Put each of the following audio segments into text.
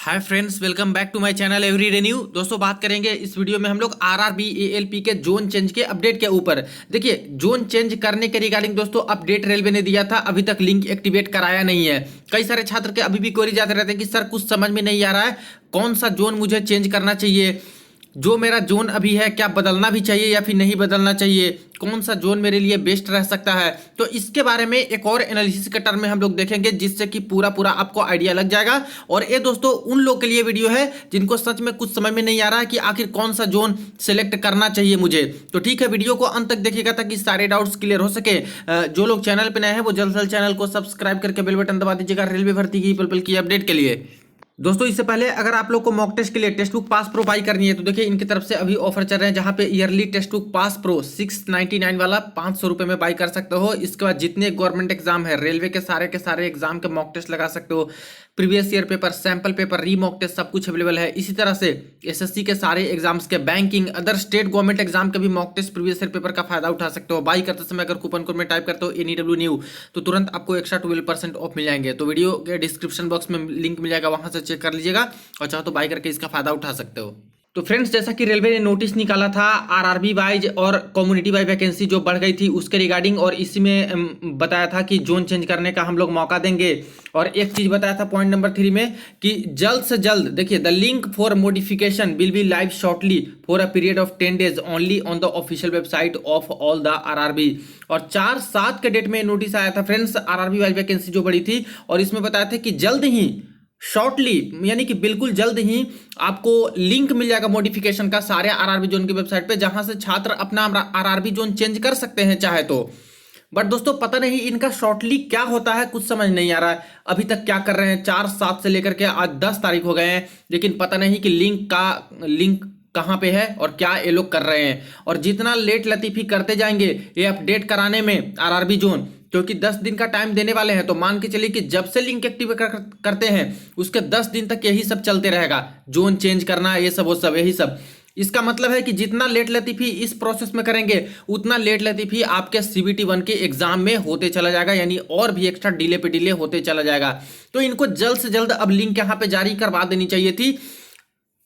Hi friends, welcome back to my channel everyday new. दोस्तों, बात करेंगे इस वीडियो में हम लोग आरआरबी एएलपी के जोन चेंज के अपडेट के ऊपर। देखिए, जोन चेंज करने के रिगार्डिंग दोस्तों अपडेट रेलवे ने दिया था, अभी तक लिंक एक्टिवेट कराया नहीं है। कई सारे छात्र के अभी भी क्वेरी जाते रहते हैं कि सर कुछ समझ में नहीं आ रहा है, कौन सा जोन मुझे चेंज करना चाहिए, जो मेरा जोन अभी है क्या बदलना भी चाहिए या फिर नहीं बदलना चाहिए, कौन सा जोन मेरे लिए बेस्ट रह सकता है। तो इसके बारे में एक और एनालिसिस के टर्म में हम लोग देखेंगे, जिससे कि पूरा आपको आइडिया लग जाएगा। और ये दोस्तों उन लोग के लिए वीडियो है जिनको सच में कुछ समझ में नहीं आ रहा है कि आखिर कौन सा जोन सेलेक्ट करना चाहिए मुझे। तो ठीक है, वीडियो को अंत तक देखिएगा ताकि सारे डाउट्स क्लियर हो सके। जो लोग चैनल पर नए हैं वो जल्द से जल्द चैनल को सब्सक्राइब करके बेल बटन दबा दीजिएगा रेलवे भर्ती की पल पल की अपडेट के लिए। दोस्तों, इससे पहले अगर आप लोग को मॉक टेस्ट के लिए text book pass pro by करनी है तो देखिए इनकी तरफ से अभी ऑफर चल रहे हैं, जहां पे yearly text book pass pro 699 वाला 500 रुपये में बाई कर सकते हो। इसके बाद जितने गवर्नमेंट एग्जाम है, रेलवे के सारे एग्जाम के मॉक टेस्ट लगा सकते हो। Previous year paper, sample paper, री मॉक टेस्ट सब कुछ अवेलेबल है। इसी तरह से एसएससी के सारे एग्जाम्स के, banking, other state government exam के भी mock test previous year paper का फायदा उठा सकते हो। बाई करते समय अगर कूपन कोड में टाइप करते हो NEW न्यू तो तुरंत आपको एक्स्ट्रा 12% ऑफ मिल जाएंगे। तो वीडियो के डिस्क्रिप्शन बॉक्स में लिंक मिल जाएगा, वहां से चेक कर लीजिएगा और चाहो तो बाई करके इसका फायदा उठा सकते हो। तो फ्रेंड्स, जैसा कि रेलवे ने नोटिस निकाला था आरआरबी वाइज और कम्युनिटी वाइज वैकेंसी जो बढ़ गई थी उसके रिगार्डिंग, और इसी में बताया था कि जोन चेंज करने का हम लोग मौका देंगे। और एक चीज बताया था पॉइंट नंबर 3 में कि जल्द से जल्द, देखिए, the link for modification will be live shortly for a period of 10 days only on the official website of all the RRB. और 4/7 के डेट में नोटिस आया था फ्रेंड्स, आरआरबी वाइज वैकेंसी जो बढ़ी थी, और इसमें बताया था कि जल्द ही, शॉर्टली यानी कि बिल्कुल जल्द ही आपको लिंक मिल जाएगा मॉडिफिकेशन का सारे आरआरबी जोन की वेबसाइट पे, जहां से छात्र अपना आरआरबी जोन चेंज कर सकते हैं चाहे तो। बट दोस्तों, पता नहीं इनका शॉर्टली क्या होता है, कुछ समझ नहीं आ रहा है अभी तक क्या कर रहे हैं। 4/7 से लेकर के आज 10 तारीख हो गए हैं, लेकिन पता नहीं कि लिंक कहां पे है और क्या ये लोग कर रहे हैं। और जितना लेट लतीफी करते जाएंगे ये अपडेट कराने में आरआरबी जोन, क्योंकि 10 दिन का टाइम देने वाले हैं, तो मान के चलिए कि जब से लिंक एक्टिव करते हैं उसके 10 दिन तक यही सब चलते रहेगा, जोन चेंज करना, ये सब वो सब यही सब। इसका मतलब है कि जितना लेट लतीफी इस प्रोसेस में करेंगे उतना लेट लतीफी आपके CBT 1 के एग्जाम में होते चला जाएगा, यानी और भी एक्स्ट्रा डिले पे डिले होते चला जाएगा। तो इनको जल्द से जल्द अब लिंक यहाँ पे जारी करवा देनी चाहिए थी।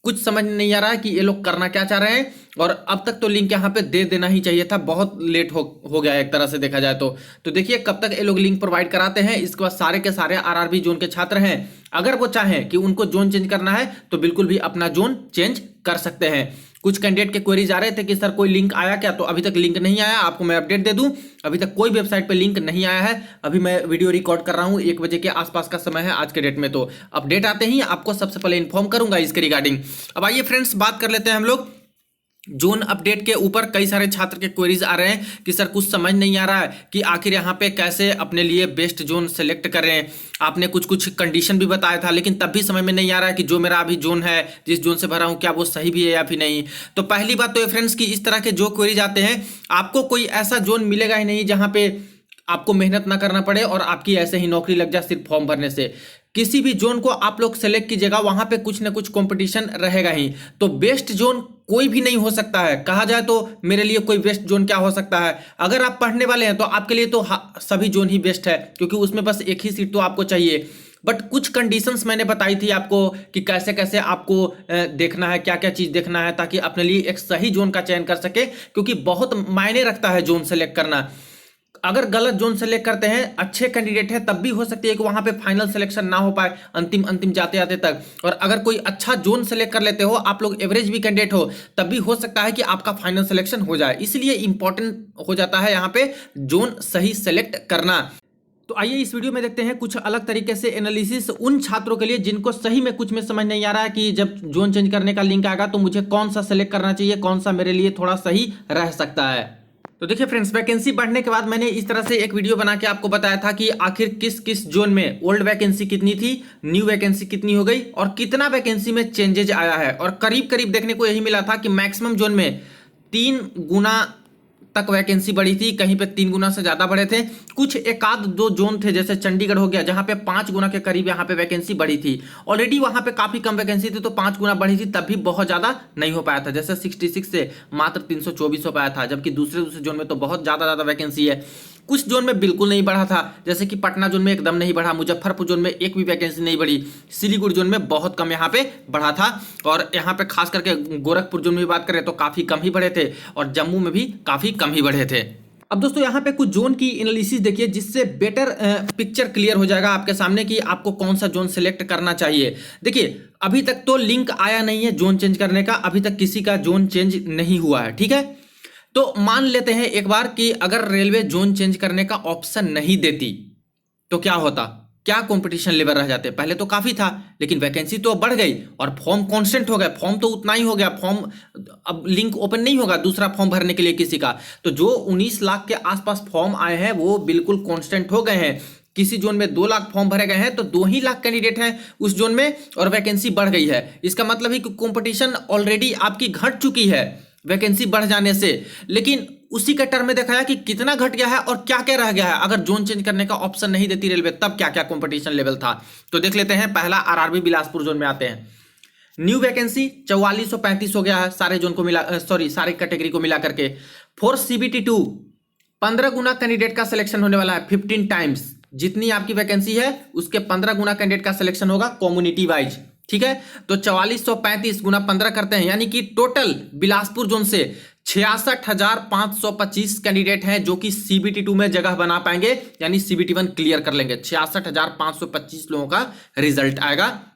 कुछ समझ नहीं आ रहा है कि ये लोग करना क्या चाह रहे हैं, और अब तक तो लिंक यहाँ पे दे देना ही चाहिए था, बहुत लेट हो गया है एक तरह से देखा जाए तो देखिए कब तक ये लोग लिंक प्रोवाइड कराते हैं। इसके बाद सारे के सारे आरआरबी जोन के छात्र हैं, अगर वो चाहें कि उनको जोन चेंज करना है तो बिल्कुल भी अपना जोन चेंज कर सकते हैं। कुछ कैंडिडेट के क्वेरीज आ रहे थे कि सर कोई लिंक आया क्या, तो अभी तक लिंक नहीं आया। आपको मैं अपडेट दे दूं, अभी तक कोई वेबसाइट पे लिंक नहीं आया है। अभी मैं वीडियो रिकॉर्ड कर रहा हूं, 1 बजे के आसपास का समय है आज के डेट में, तो अपडेट आते ही आपको सबसे पहले इन्फॉर्म करूंगा इसके रिगार्डिंग। अब आइए फ्रेंड्स, बात कर लेते हैं हम लोग जोन अपडेट के ऊपर। कई सारे छात्र के क्वेरीज आ रहे हैं कि सर कुछ समझ नहीं आ रहा है कि आखिर यहाँ पे कैसे अपने लिए बेस्ट जोन सेलेक्ट करें। आपने कुछ कंडीशन भी बताया था, लेकिन तब भी समझ में नहीं आ रहा है कि जो मेरा अभी जोन है, जिस जोन से भरा हूँ, क्या वो सही भी है या फिर नहीं। तो पहली बात तो ये फ्रेंड्स कि इस तरह के जो क्वेरीज आते हैं, आपको कोई ऐसा जोन मिलेगा ही नहीं जहाँ पे आपको मेहनत ना करना पड़े और आपकी ऐसे ही नौकरी लग जाए सिर्फ फॉर्म भरने से। किसी भी जोन को आप लोग सेलेक्ट कीजिएगा, वहां पे कुछ ना कुछ कंपटीशन रहेगा ही। तो बेस्ट जोन कोई भी नहीं हो सकता है। कहा जाए तो मेरे लिए कोई बेस्ट जोन क्या हो सकता है, अगर आप पढ़ने वाले हैं तो आपके लिए तो सभी जोन ही बेस्ट है, क्योंकि उसमें बस एक ही सीट तो आपको चाहिए। बट कुछ कंडीशंस मैंने बताई थी आपको कि कैसे कैसे आपको देखना है, क्या क्या चीज़ देखना है, ताकि अपने लिए एक सही जोन का चयन कर सके, क्योंकि बहुत मायने रखता है जोन सेलेक्ट करना। अगर गलत जोन सेलेक्ट करते हैं, अच्छे कैंडिडेट है, तब भी हो सकती है कि वहां पे फाइनल सिलेक्शन ना हो पाए अंतिम जाते जाते तक। और अगर कोई अच्छा जोन सेलेक्ट कर लेते हो, आप लोग एवरेज भी कैंडिडेट हो, तब भी हो सकता है कि आपका फाइनल सिलेक्शन हो जाए। इसलिए इंपॉर्टेंट हो जाता है यहाँ पे जोन सही सेलेक्ट करना। तो आइए इस वीडियो में देखते हैं कुछ अलग तरीके से एनालिसिस उन छात्रों के लिए जिनको सही में कुछ में समझ नहीं आ रहा है कि जब जोन चेंज करने का लिंक आएगा तो मुझे कौन सा सेलेक्ट करना चाहिए, कौन सा मेरे लिए थोड़ा सही रह सकता है। तो देखिए फ्रेंड्स, वैकेंसी बढ़ने के बाद मैंने इस तरह से एक वीडियो बना के आपको बताया था कि आखिर किस किस जोन में ओल्ड वैकेंसी कितनी थी, न्यू वैकेंसी कितनी हो गई, और कितना वैकेंसी में चेंजेज आया है। और करीब करीब देखने को यही मिला था कि मैक्सिमम जोन में 3 गुना तक वैकेंसी बढ़ी थी, कहीं पे 3 गुना से ज्यादा बढ़े थे। कुछ एक आध दो जोन थे, जैसे चंडीगढ़ हो गया, जहां पे 5 गुना के करीब यहाँ पे वैकेंसी बढ़ी थी। ऑलरेडी वहां पे काफी कम वैकेंसी थी, तो 5 गुना बढ़ी थी, तब भी बहुत ज्यादा नहीं हो पाया था। जैसे 66 से मात्र 324 हो पाया था, जबकि दूसरे जोन में तो बहुत ज्यादा वैकेंसी है। कुछ जोन में बिल्कुल नहीं बढ़ा था, जैसे कि पटना जोन में एकदम नहीं बढ़ा, मुजफ्फरपुर जोन में एक भी वैकेंसी नहीं बढ़ी, सिलीगुड़ी जोन में बहुत कम यहाँ पे बढ़ा था, और यहाँ पे खास करके गोरखपुर जोन में बात करें तो काफी कम ही बढ़े थे, और जम्मू में भी काफी कम ही बढ़े थे। अब दोस्तों यहाँ पे कुछ जोन की एनालिसिस देखिए, जिससे बेटर पिक्चर क्लियर हो जाएगा आपके सामने कि आपको कौन सा जोन सेलेक्ट करना चाहिए। देखिए अभी तक तो लिंक आया नहीं है जोन चेंज करने का, अभी तक किसी का जोन चेंज नहीं हुआ है, ठीक है। तो मान लेते हैं एक बार कि अगर रेलवे जोन चेंज करने का ऑप्शन नहीं देती तो क्या होता, क्या कंपटीशन लेवल रह जाते। पहले तो काफी था, लेकिन वैकेंसी तो बढ़ गई और फॉर्म कांस्टेंट हो गया, फॉर्म तो उतना ही हो गया, फॉर्म अब लिंक ओपन नहीं होगा दूसरा फॉर्म भरने के लिए किसी का। तो जो 19 लाख के आसपास फॉर्म आए हैं वो बिल्कुल कांस्टेंट हो गए हैं। किसी जोन में 2 लाख फॉर्म भरे गए हैं तो 2 ही लाख कैंडिडेट हैं उस जोन में, और वैकेंसी बढ़ गई है। इसका मतलब है कि कंपटीशन ऑलरेडी आपकी घट चुकी है वैकेंसी बढ़ जाने से। लेकिन उसी के टर्म में देखा है कि कितना घट गया है और क्या क्या रह गया है। अगर जोन चेंज करने का ऑप्शन नहीं देती रेलवे तब क्या क्या कंपटीशन लेवल था, तो देख लेते हैं। पहला आरआरबी बिलासपुर जोन में आते हैं। न्यू वैकेंसी 4435 हो गया है सारे जोन को मिला, सारे कैटेगरी को मिला करके। फॉर सीबीटी 2 15 गुना कैंडिडेट का सिलेक्शन होने वाला है, 15 टाइम्स। जितनी आपकी वैकेंसी है उसके 15 गुना कैंडिडेट का सिलेक्शन होगा कम्युनिटी वाइज, ठीक है। तो 4435 गुना 15 करते हैं, यानी कि टोटल बिलासपुर जोन से 66,525 कैंडिडेट हैं जो कि सीबीटी 2 में जगह बना पाएंगे, यानी सीबीटी 1 क्लियर कर लेंगे। 66,525 लोगों का रिजल्ट आएगा।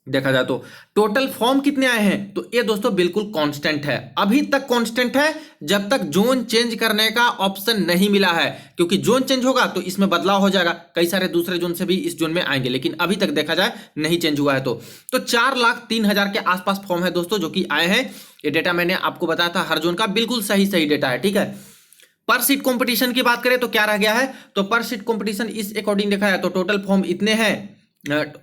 देखा जाए तो टोटल फॉर्म कितने आए हैं, तो ये दोस्तों बिल्कुल कांस्टेंट है, अभी तक कांस्टेंट है जब तक जोन चेंज करने का ऑप्शन नहीं मिला है। क्योंकि जोन चेंज होगा तो इसमें बदलाव हो जाएगा, कई सारे दूसरे जोन से भी इस जोन में आएंगे, लेकिन अभी तक देखा जाए नहीं चेंज हुआ है। तो 4,03,000 के आसपास फॉर्म है दोस्तों जो कि आए हैं। ये डेटा मैंने आपको बताया था हर जोन का, बिल्कुल सही डेटा है, ठीक है। पर सीट कंपटीशन की बात करें तो क्या रह गया है, तो पर सीट कंपटीशन इस अकॉर्डिंग देखा है तो टोटल फॉर्म इतने हैं,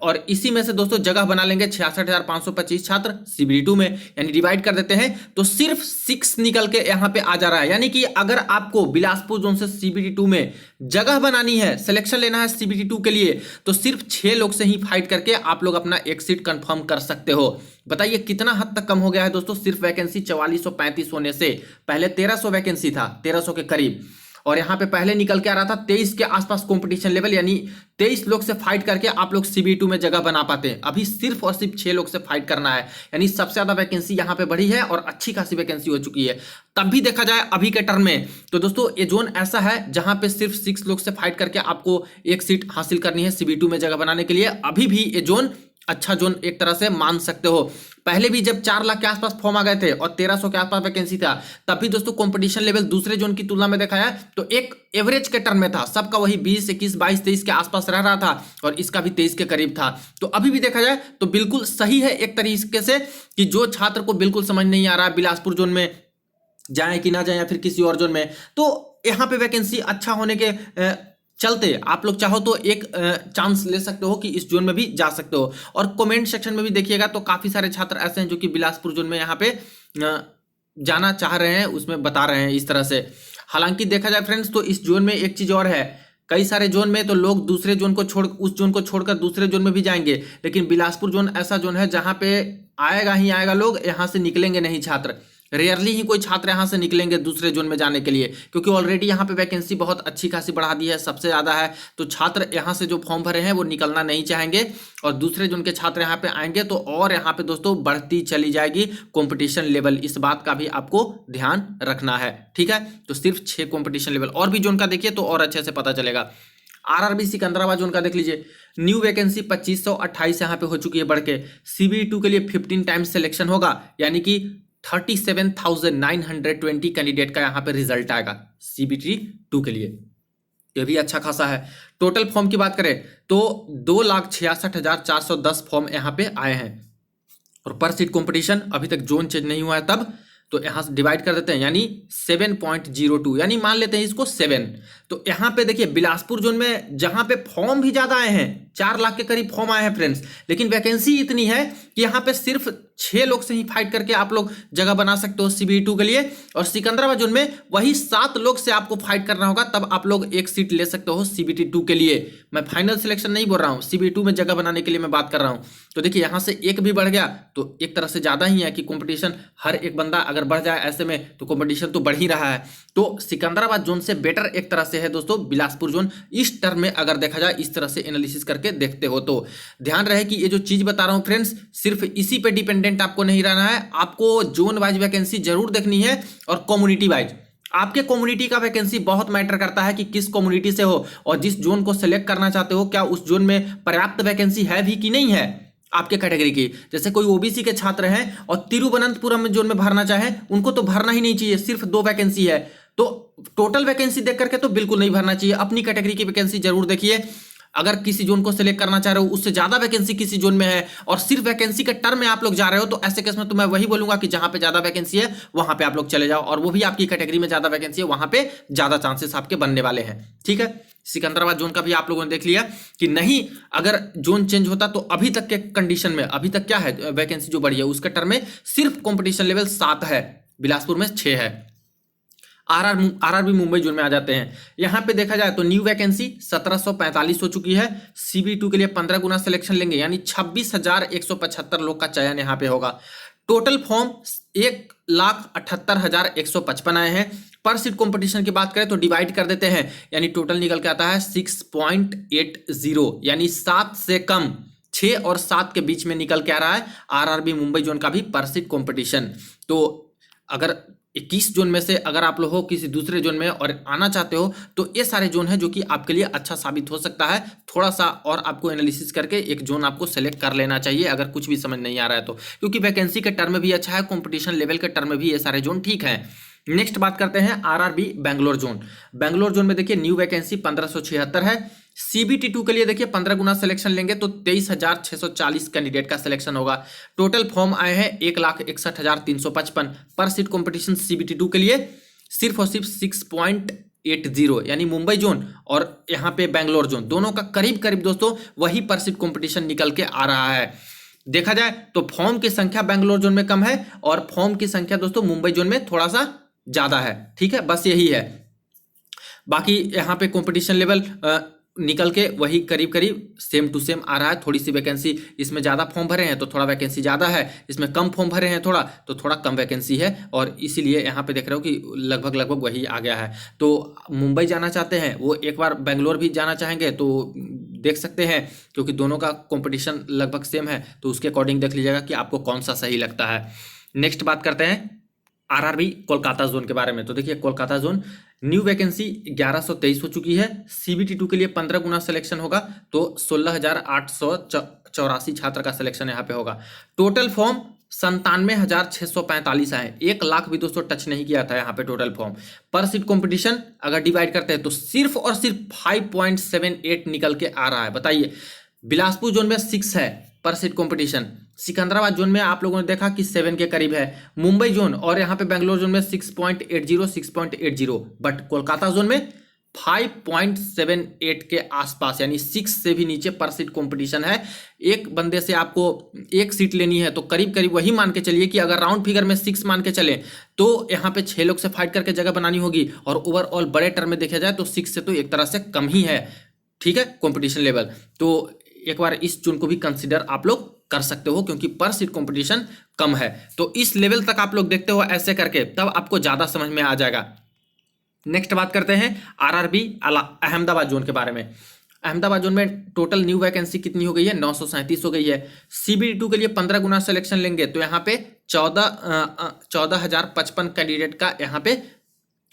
और इसी में से दोस्तों जगह बना लेंगे 66,525 छात्र सीबीटी 2 में, यानी डिवाइड कर देते हैं तो सिर्फ 6 निकल के यहाँ पे आ जा रहा है। यानी कि अगर आपको बिलासपुर जोन से सीबीटी 2 में जगह बनानी है, सिलेक्शन लेना है सीबीटी 2 के लिए, तो सिर्फ 6 लोग से ही फाइट करके आप लोग अपना एक सीट कंफर्म कर सकते हो। बताइए कितना हद तक कम हो गया है दोस्तों, सिर्फ वैकेंसी 4435 होने से। पहले 1300 वैकेंसी था, 1300 के करीब, और यहाँ पे पहले निकल के आ रहा था 23 के आसपास कंपटीशन लेवल, यानी 23 लोग से फाइट करके आप लोग सीबीटी 2 में जगह बना पाते हैं। अभी सिर्फ और सिर्फ 6 लोग से फाइट करना है, यानी सबसे ज्यादा वैकेंसी यहाँ पे बढ़ी है और अच्छी खासी वैकेंसी हो चुकी है। तब भी देखा जाए अभी के टर्म में तो दोस्तों ये जोन ऐसा है जहां पे सिर्फ 6 लोग से फाइट करके आपको एक सीट हासिल करनी है सीबीटी 2 में जगह बनाने के लिए। अभी भी ये जोन अच्छा जोन एक तरह से मान सकते हो। पहले भी जब 4 लाख के आसपास फॉर्म आ गए थे और 1300 के आसपास वैकेंसी था, तब भी दोस्तों कंपटीशन लेवल दूसरे जोन की तुलना में देखा है तो एक एवरेज के टर्म में था, सबका वही 20, 21, 22, 23 के आसपास रह रहा था, और इसका भी 23 के करीब था। तो अभी भी देखा जाए तो बिल्कुल सही है एक तरीके से, कि जो छात्र को बिल्कुल समझ नहीं आ रहा है बिलासपुर जोन में जाए कि ना जाए या फिर किसी और जोन में, तो यहाँ पे वैकेंसी अच्छा होने के चलते आप लोग चाहो तो एक चांस ले सकते हो कि इस जोन में भी जा सकते हो। और कमेंट सेक्शन में भी देखिएगा तो काफी सारे छात्र ऐसे हैं जो कि बिलासपुर जोन में यहाँ पे जाना चाह रहे हैं, उसमें बता रहे हैं इस तरह से। हालांकि देखा जाए फ्रेंड्स तो इस जोन में एक चीज और है, कई सारे जोन में तो लोग दूसरे जोन को छोड़ उस जोन को छोड़कर दूसरे जोन में भी जाएंगे, लेकिन बिलासपुर जोन ऐसा जोन है जहां पे आएगा ही आएगा लोग, यहाँ से निकलेंगे नहीं छात्र। रेयरली ही कोई छात्र यहाँ से निकलेंगे दूसरे जोन में जाने के लिए, क्योंकि ऑलरेडी यहाँ पे वैकेंसी बहुत अच्छी खासी बढ़ा दी है, सबसे ज़्यादा है। तो छात्र यहाँ से जो फॉर्म भरे हैं वो निकलना नहीं चाहेंगे, और दूसरे जोन के छात्र यहाँ पे आएंगे तो और यहाँ पे दोस्तों बढ़ती चली जाएगी कंपटीशन लेवल। इस बात का भी आपको ध्यान रखना है, ठीक है। तो सिर्फ 6 कंपटीशन लेवल, और भी जोन का देखिए तो और अच्छे से पता चलेगा। आरआरबी सिकंदराबाद जोन का देख लीजिए, न्यू वैकेंसी 2528 यहाँ पे हो चुकी है बढ़ के। सीबीटी 2 के लिए 15 टाइम्स सिलेक्शन होगा, यानी कि 37,920 कैंडिडेट का यहाँ पे रिजल्ट आएगा सीबीटी 2 के लिए, ये भी अच्छा खासा है। टोटल फॉर्म की बात करें तो 2,66,410 फॉर्म यहाँ पे आए हैं, और पर सीट कंपटीशन अभी तक जोन चेंज नहीं हुआ है तब, तो यहाँ से डिवाइड कर देते हैं, यानी 7.02, यानी मान लेते हैं इसको 7। तो यहाँ पे देखिए बिलासपुर जोन में जहाँ पे फॉर्म भी ज़्यादा आए हैं, 4 लाख के करीब फॉर्म आए हैं फ्रेंड्स, लेकिन वैकेंसी इतनी है कि यहाँ पे सिर्फ 6 लोग से ही फाइट करके आप लोग जगह बना सकते हो सीबीटी 2 के लिए। और सिकंदराबाद जोन में वही 7 लोग से आपको फाइट करना होगा, तब आप लोग एक सीट ले सकते हो सीबीटी 2 के लिए। मैं फाइनल सिलेक्शन नहीं बोल रहा हूँ, सीबीटी 2 में जगह बनाने के लिए मैं बात कर रहा हूँ। तो देखिए यहाँ से एक भी बढ़ गया तो एक तरह से ज़्यादा ही है कि कंपटीशन हर एक बंदा अगर अगर बढ़ जाए ऐसे में तो कंपटीशन तो बढ़ ही रहा है। तो सिकंदराबाद जोन से बेटर एक तरह से है दोस्तों बिलासपुर जोन, इस टर्म में अगर देखा जाए, इस तरह से एनालिसिस करके देखते हो तो। ध्यान रहे कि ये जो चीज बता रहा हूं फ्रेंड्स, सिर्फ इसी पे डिपेंडेंट आपको नहीं रहना है, आपको जोन वाइज वैकेंसी जरूर देखनी है और कम्युनिटी वाइज। आपके कम्युनिटी का वैकेंसी बहुत मैटर करता है कि किस कम्युनिटी से हो और जिस जोन को सिलेक्ट करना चाहते हो क्या उस जोन में पर्याप्त वैकेंसी है भी कि नहीं है आपके कैटेगरी की। जैसे कोई ओबीसी के छात्र हैं और तिरुवनंतपुरम जोन में भरना चाहे, उनको तो भरना ही नहीं चाहिए, सिर्फ 2 वैकेंसी है, तो टोटल वैकेंसी देख करके तो बिल्कुल नहीं भरना चाहिए। अपनी कैटेगरी की वैकेंसी जरूर देखिए। अगर किसी जोन को सिलेक्ट करना चाह रहे हो, उससे ज्यादा वैकेंसी किसी जोन में है और सिर्फ वैकेंसी के टर्म में आप लोग जा रहे हो, तो ऐसे केस में तो मैं वही बोलूंगा कि जहां पे ज्यादा वैकेंसी है वहां पे आप लोग चले जाओ, और वो भी आपकी कैटेगरी में ज्यादा वैकेंसी है, वहां पे ज्यादा चांसेस आपके बनने वाले हैं। ठीक है, सिकंदराबाद जोन का भी आप लोगों ने देख लिया कि नहीं, अगर जोन चेंज होता तो अभी तक के कंडीशन में, अभी तक क्या है वैकेंसी जो बढ़ी है उसके टर्म में सिर्फ कंपटीशन लेवल 7 है, बिलासपुर में 6 है। आरआरबी मुंबई जोन में आ जाते हैं। यहां पे देखा जाए तो न्यू वैकेंसी 1745 हो चुकी है। CB2 के लिए 15 गुना सिलेक्शन लेंगे, यानी 26,175 लोग का चयन यहां पे होगा। टोटल फॉर्म 1,78,155 आए हैं। पर सीट कंपटीशन की बात करें तो डिवाइड कर देते हैं, यानी टोटल निकल के आता है 6.80, यानी 7 से कम, 6 और 7 के बीच में निकल के आ रहा है आरआरबी मुंबई जोन का भी पर सीट कंपटीशन। तो अगर 21 जोन में से अगर आप लोग हो किसी दूसरे जोन में और आना चाहते हो, तो ये सारे जोन है जो कि आपके लिए अच्छा साबित हो सकता है। थोड़ा सा और आपको एनालिसिस करके एक जोन आपको सेलेक्ट कर लेना चाहिए अगर कुछ भी समझ नहीं आ रहा है तो, क्योंकि वैकेंसी के टर्म में भी अच्छा है, कंपटीशन लेवल के टर्म में भी ये सारे जोन ठीक है। नेक्स्ट बात करते हैं RRB Bangalore zone. Bangalore zone में देखिए न्यू वैकेंसी 1576 है। CBT2 के लिए देखिए 15 गुना सिलेक्शन लेंगे तो 23,640 कैंडिडेट का सिलेक्शन होगा। टोटल फॉर्म आए हैं 1,61,355। पर सीट कंपटीशन CBT2 के लिए सिर्फ और सिर्फ 6.80, यानी मुंबई जोन और यहाँ पे बेंगलोर जोन दोनों का करीब करीब दोस्तों वही पर सीट कंपटीशन निकल के आ रहा है। देखा जाए तो फॉर्म की संख्या बेंगलोर जोन में कम है और फॉर्म की संख्या दोस्तों मुंबई जोन में थोड़ा सा ज्यादा है। ठीक है, बस यही है। बाकी यहाँ पे कंपटीशन लेवल निकल के वही करीब करीब सेम टू सेम आ रहा है। थोड़ी सी वैकेंसी इसमें ज़्यादा फॉर्म भरे हैं तो थोड़ा वैकेंसी ज़्यादा है, इसमें कम फॉर्म भरे हैं थोड़ा तो थोड़ा कम वैकेंसी है, और इसीलिए यहाँ पे देख रहे हो कि लगभग लगभग वही आ गया है। तो मुंबई जाना चाहते हैं वो एक बार बेंगलोर भी जाना चाहेंगे तो देख सकते हैं, क्योंकि दोनों का कॉम्पिटिशन लगभग सेम है, तो उसके अकॉर्डिंग देख लीजिएगा कि आपको कौन सा सही लगता है। नेक्स्ट बात करते हैं आरआरबी कोलकाता जोन के बारे में। तो देखिए कोलकाता जोन न्यू वैकेंसी 1123 हो चुकी है। CBT2 के लिए 15 गुना सिलेक्शन होगा तो 16,884 छात्र का सिलेक्शन यहाँ पे होगा। टोटल फॉर्म 97,645 आए, 1 लाख भी दोस्तों टच नहीं किया था यहाँ पे टोटल फॉर्म। पर सीट कंपटीशन अगर डिवाइड करते हैं तो सिर्फ और सिर्फ 5.78 निकल के आ रहा है। बताइए, बिलासपुर जोन में 6 है पर सीट कंपटीशन, सिकंदराबाद जोन में आप लोगों ने देखा कि 7 के करीब है, मुंबई जोन और यहाँ पे बेंगलोर जोन में 6.80, बट कोलकाता जोन में 5.78 के आसपास, यानी 6 से भी नीचे पर सीट कंपटीशन है। एक बंदे से आपको 1 सीट लेनी है तो करीब करीब वही मान के चलिए कि अगर राउंड फिगर में 6 मान के चले तो यहाँ पे 6 लोग से फाइट करके जगह बनानी होगी, और ओवरऑल बड़े टर्म में देखा जाए तो 6 से तो एक तरह से कम ही है। ठीक है, कंपटीशन लेवल तो एक बार इस जोन को भी कंसीडर आप लोग कर सकते हो, क्योंकि पर सीट कंपटीशन कम है। तो इस लेवल तक आप लोग देखते हो ऐसे करके, तब आपको ज्यादा समझ में आ जाएगा। नेक्स्ट बात करते हैं आरआरबी अहमदाबाद जोन के बारे में। अहमदाबाद जोन में टोटल न्यू वैकेंसी कितनी हो गई है? 937 हो गई है। CBT2 के लिए 15 गुना सिलेक्शन लेंगे तो यहाँ पे 14,055 कैंडिडेट का यहाँ पे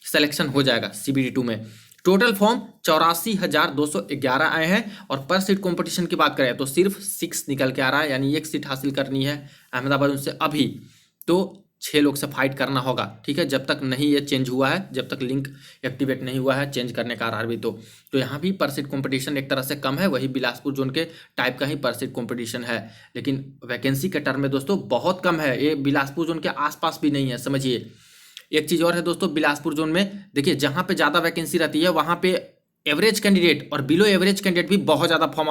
सिलेक्शन हो जाएगा CBT2 में। टोटल फॉर्म 84,211 आए हैं, और पर सीट कंपटीशन की बात करें तो सिर्फ 6 निकल के आ रहा है, यानी 1 सीट हासिल करनी है अहमदाबाद उनसे अभी तो 6 लोग से फाइट करना होगा। ठीक है, जब तक नहीं ये चेंज हुआ है, जब तक लिंक एक्टिवेट नहीं हुआ है चेंज करने का आरआरबी, तो यहाँ भी पर सीट कंपटीशन एक तरह से कम है, वही बिलासपुर जोन के टाइप का ही पर सीट कंपटीशन है, लेकिन वैकेंसी के टर्म में दोस्तों बहुत कम है, ये बिलासपुर जोन के आसपास भी नहीं है, समझिए। एक चीज़ और है दोस्तों, बिलासपुर जोन में देखिए जहाँ पे ज़्यादा वैकेंसी रहती है वहाँ पे एवरेज कैंडिडेट और बिलो एवरेज कैंडिडेट भी बहुत ज़्यादा फॉर्म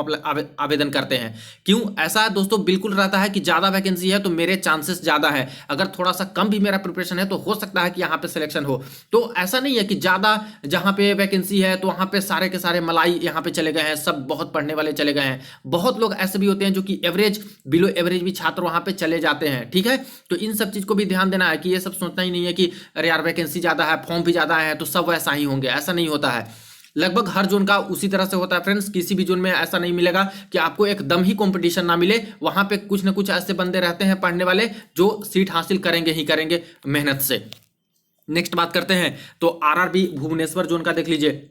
आवेदन करते हैं। क्यों ऐसा दोस्तों बिल्कुल रहता है कि ज़्यादा वैकेंसी है तो मेरे चांसेस ज़्यादा है, अगर थोड़ा सा कम भी मेरा प्रिपरेशन है तो हो सकता है कि यहाँ पे सिलेक्शन हो। तो ऐसा नहीं है कि ज़्यादा जहाँ पे वैकेंसी है तो वहाँ पे सारे के सारे मलाई यहाँ पे चले गए हैं, सब बहुत पढ़ने वाले चले गए हैं। बहुत लोग ऐसे भी होते हैं जो कि एवरेज बिलो एवरेज भी छात्र वहाँ पे चले जाते हैं। ठीक है, तो इन सब चीज़ को भी ध्यान देना है कि ये सब सोचना ही नहीं है कि अरे यार वैकेंसी ज़्यादा है, फॉर्म भी ज़्यादा है तो सब वैसा ही होंगे, ऐसा नहीं होता है। लगभग हर जोन का उसी तरह से होता है फ्रेंड्स। किसी भी जोन में ऐसा नहीं मिलेगा कि आपको एकदम ही कंपटीशन ना मिले, वहां पे कुछ ना कुछ ऐसे बंदे रहते हैं पढ़ने वाले जो सीट हासिल करेंगे ही करेंगे मेहनत से। नेक्स्ट बात करते हैं तो आरआरबी भुवनेश्वर जोन का देख लीजिए।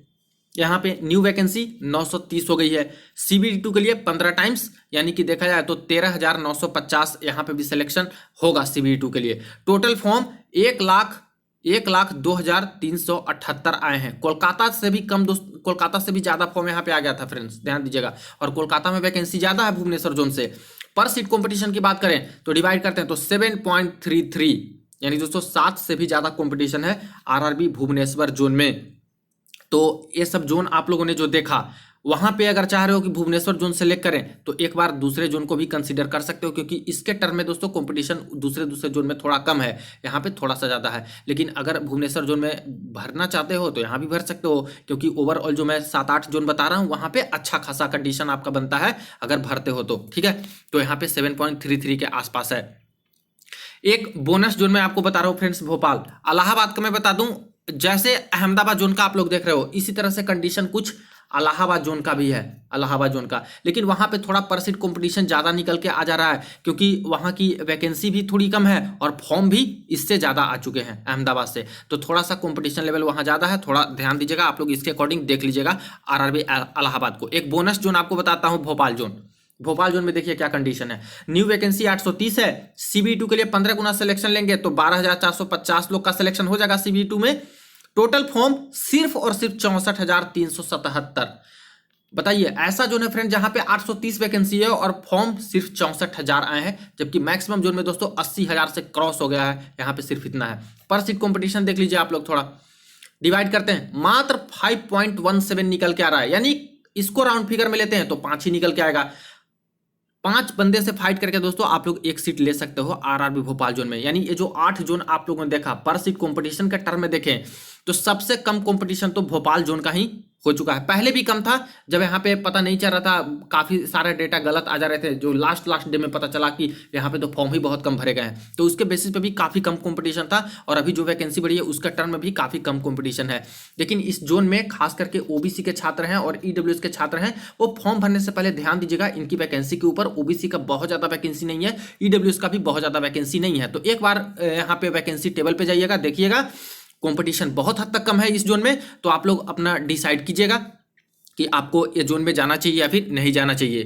यहाँ पे न्यू वैकेंसी 930 हो गई है। CBD2 के लिए 15 टाइम्स, यानी कि देखा जाए तो 13,950 यहाँ पे भी सिलेक्शन होगा CBD2 के लिए। टोटल फॉर्म 1,02,378 आए हैं। कोलकाता से भी कम दोस्त, कोलकाता से भी ज़्यादा फॉर्म यहाँ पे आ गया था फ्रेंड्स, ध्यान दीजिएगा। और कोलकाता में वैकेंसी ज़्यादा है भुवनेश्वर जोन से। पर सीट कंपटीशन की बात करें तो डिवाइड करते हैं तो 7.33, यानी दोस्तों 7 से भी ज़्यादा कंपटीशन है आरआरबी भुवनेश्वर जोन में। तो ये सब जोन आप लोगों ने जो देखा, वहां पे अगर चाह रहे हो कि भुवनेश्वर जोन सेलेक्ट करें तो एक बार दूसरे जोन को भी कंसीडर कर सकते हो, क्योंकि इसके टर्म में दोस्तों कंपटीशन दूसरे जोन में थोड़ा कम है, यहाँ पे थोड़ा सा ज़्यादा है। लेकिन अगर भुवनेश्वर जोन में भरना चाहते हो तो यहाँ भी भर सकते हो, क्योंकि ओवरऑल जो मैं 7-8 जोन बता रहा हूँ वहाँ पे अच्छा खासा कंडीशन आपका बनता है अगर भरते हो तो। ठीक है, तो यहाँ पे 7.33 के आसपास है। एक बोनस जोन में आपको बता रहा हूँ फ्रेंड्स, भोपाल। इलाहाबाद का मैं बता दूं, जैसे अहमदाबाद जोन का आप लोग देख रहे हो इसी तरह से कंडीशन कुछ इलाहाबाद जोन का भी है, इलाहाबाद जोन का। लेकिन वहां पे थोड़ा पर सीट कंपटीशन ज़्यादा निकल के आ जा रहा है, क्योंकि वहां की वैकेंसी भी थोड़ी कम है और फॉर्म भी इससे ज़्यादा आ चुके हैं अहमदाबाद से। तो थोड़ा सा कंपटीशन लेवल वहां ज़्यादा है, थोड़ा ध्यान दीजिएगा आप लोग, इसके अकॉर्डिंग देख लीजिएगा आरआरबी इलाहाबाद को। एक बोनस जोन आपको बताता हूँ, भोपाल जोन। भोपाल जोन में देखिए क्या कंडीशन है। न्यू वैकेंसी 830 है। CBD2 के लिए 15 गुना सिलेक्शन लेंगे तो 12,450 लोग का सिलेक्शन हो जाएगा CBD2 में। टोटल फॉर्म सिर्फ और सिर्फ 64,377। बताइए, ऐसा जोन है फ्रेंड जहां पे 830 वैकेंसी है और फॉर्म सिर्फ 64,000 आए हैं, जबकि मैक्सिमम जोन में दोस्तों 80,000 से क्रॉस हो गया है, यहाँ पे सिर्फ इतना है। पर सीट कंपटीशन देख लीजिए आप लोग, थोड़ा डिवाइड करते हैं, मात्र 5.17 निकल के आ रहा है। यानी इसको राउंड फिगर में लेते हैं तो 5 ही निकल के आएगा। 5 बंदे से फाइट करके दोस्तों आप लोग एक सीट ले सकते हो आरआरबी भोपाल जोन में। यानी ये जो 8 जोन आप लोगों ने देखा, पर सीट कंपटीशन के टर्म में देखें तो सबसे कम कंपटीशन तो भोपाल जोन का ही हो चुका है। पहले भी कम था, जब यहाँ पे पता नहीं चल रहा था, काफी सारे डेटा गलत आ जा रहे थे, जो लास्ट डे में पता चला कि यहाँ पे तो फॉर्म ही बहुत कम भरे गए हैं, तो उसके बेसिस पे भी काफी कम कंपटीशन था। और अभी जो वैकेंसी बढ़ी है उसका टर्म में भी काफी कम कंपटीशन है। लेकिन इस जोन में खास करके ओबीसी के छात्र हैं और ईडब्ल्यूएस के छात्र हैं, वो फॉर्म भरने से पहले ध्यान दीजिएगा इनकी वैकेंसी के ऊपर। ओबीसी का बहुत ज्यादा वैकेंसी नहीं है, ईडब्ल्यूएस का भी बहुत ज्यादा वैकेंसी नहीं है। तो एक बार यहाँ पे वैकेंसी टेबल पे जाइएगा, देखिएगा कंपटीशन बहुत हद तक कम है इस जोन में। तो आप लोग अपना डिसाइड कीजिएगा कि आपको ये जोन में जाना चाहिए या फिर नहीं जाना चाहिए।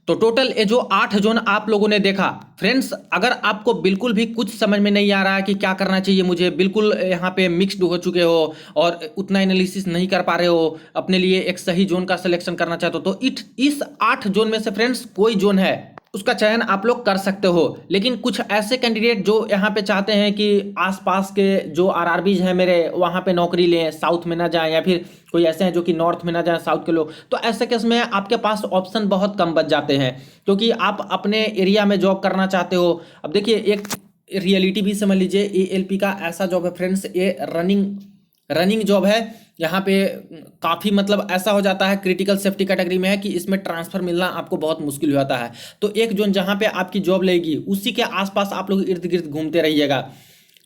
तो टोटल ये जो 8 जोन आप लोगों ने देखा फ्रेंड्स, अगर आपको बिल्कुल भी कुछ समझ में नहीं आ रहा है कि क्या करना चाहिए मुझे, बिल्कुल यहाँ पे मिक्स्ड हो चुके हो और उतना एनालिसिस नहीं कर पा रहे हो, अपने लिए एक सही जोन का सिलेक्शन करना चाहते हो, तो इस 8 जोन में से फ्रेंड्स कोई जोन है उसका चयन आप लोग कर सकते हो। लेकिन कुछ ऐसे कैंडिडेट जो यहाँ पे चाहते हैं कि आसपास के जो आरआरबीज हैं मेरे, वहाँ पे नौकरी लें, साउथ में ना जाएं, या फिर कोई ऐसे हैं जो कि नॉर्थ में ना जाएं साउथ के लोग, तो ऐसे केस में आपके पास ऑप्शन बहुत कम बच जाते हैं, क्योंकि आप अपने एरिया में जॉब करना चाहते हो। अब देखिए, एक रियलिटी भी समझ लीजिए, ALP का ऐसा जॉब है फ्रेंड्स, ये रनिंग जॉब है। यहाँ पे काफ़ी मतलब ऐसा हो जाता है, क्रिटिकल सेफ्टी कैटेगरी में है कि इसमें ट्रांसफर मिलना आपको बहुत मुश्किल हो जाता है। तो एक जोन जहाँ पे आपकी जॉब लगेगी उसी के आसपास आप लोग इर्द गिर्द घूमते रहिएगा।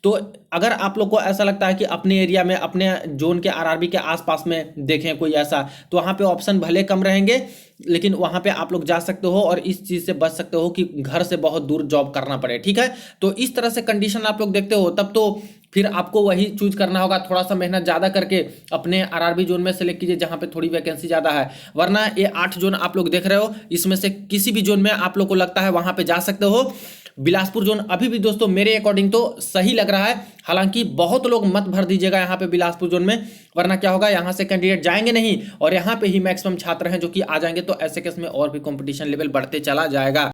तो अगर आप लोग को ऐसा लगता है कि अपने एरिया में, अपने जोन के आरआरबी के आसपास में देखें कोई ऐसा, तो वहाँ पे ऑप्शन भले कम रहेंगे, लेकिन वहाँ पे आप लोग जा सकते हो और इस चीज़ से बच सकते हो कि घर से बहुत दूर जॉब करना पड़े। ठीक है, तो इस तरह से कंडीशन आप लोग देखते हो, तब तो फिर आपको वही चूज करना होगा। थोड़ा सा मेहनत ज़्यादा करके अपने आरआरबी जोन में सेलेक्ट कीजिए जहाँ पे थोड़ी वैकेंसी ज़्यादा है। वरना ये 8 जोन आप लोग देख रहे हो, इसमें से किसी भी जोन में आप लोग को लगता है वहाँ पे जा सकते हो। बिलासपुर जोन अभी भी दोस्तों मेरे अकॉर्डिंग तो सही लग रहा है, हालांकि बहुत लोग मत भर दीजिएगा यहाँ पे बिलासपुर जोन में, वरना क्या होगा, यहाँ से कैंडिडेट जाएंगे नहीं और यहाँ पे ही मैक्सिमम छात्र हैं जो कि आ जाएंगे, तो ऐसे केस में और भी कंपटीशन लेवल बढ़ते चला जाएगा।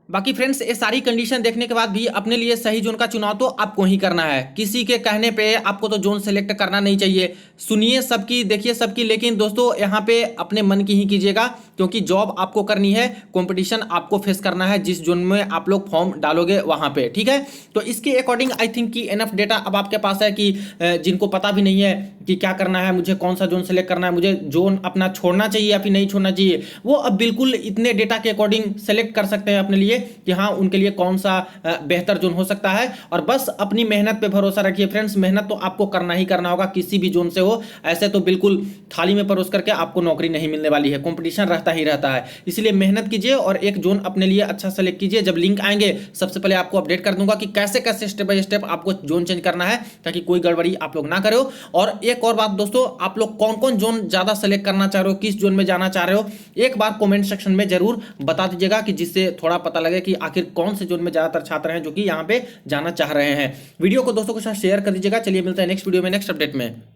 बाकी फ्रेंड्स ये सारी कंडीशन देखने के बाद भी अपने लिए सही जोन का चुनाव तो आपको ही करना है, किसी के कहने पे आपको तो जोन सेलेक्ट करना नहीं चाहिए। सुनिए सबकी, देखिए सबकी, लेकिन दोस्तों यहाँ पे अपने मन की ही कीजिएगा, क्योंकि जॉब आपको करनी है, कंपटीशन आपको फेस करना है जिस जोन में आप लोग फॉर्म डालोगे वहां पे, ठीक है। तो इसके अकॉर्डिंग आई थिंक कि एनफ डेटा अब आपके पास है कि जिनको पता भी नहीं है कि क्या करना है, मुझे कौन सा जोन सेलेक्ट करना है, मुझे जोन अपना छोड़ना चाहिए या फिर नहीं छोड़ना चाहिए, वो अब बिल्कुल इतने डेटा के अकॉर्डिंग सेलेक्ट कर सकते हैं अपने लिए कि हाँ उनके लिए कौन सा बेहतर जोन हो सकता है। और बस अपनी मेहनत पे भरोसा रखिए फ्रेंड्स, मेहनत तो आपको करना ही करना होगा, किसी भी जोन से हो। ऐसे तो बिल्कुल थाली में परोस करके आपको नौकरी नहीं मिलने वाली है, कंपटीशन रहता ही रहता है। इसलिए मेहनत कीजिए और एक जोन अपने लिए अच्छा सेलेक्ट कीजिए। जब लिंक आएंगे सबसे पहले आपको अपडेट कर दूंगा कि कैसे कैसे स्टेप बाय स्टेप आपको जोन चेंज करना है, ताकि कोई गड़बड़ी आप लोग ना करो। और एक और बात दोस्तों, आप लोग कौन कौन जोन ज्यादा सेलेक्ट करना चाह रहे हो, किस जोन में जाना चाह रहे हो, एक बार कमेंट सेक्शन में जरूर बता दीजिएगा, कि जिससे थोड़ा पता लगे कि आखिर कौन से जोन में ज्यादातर छात्र हैं जो कि यहाँ पे जाना चाह रहे हैं। वीडियो को दोस्तों के साथ शेयर कर दीजिएगा। चलिए मिलते हैं नेक्स्ट वीडियो में नेक्स्ट अपडेट में।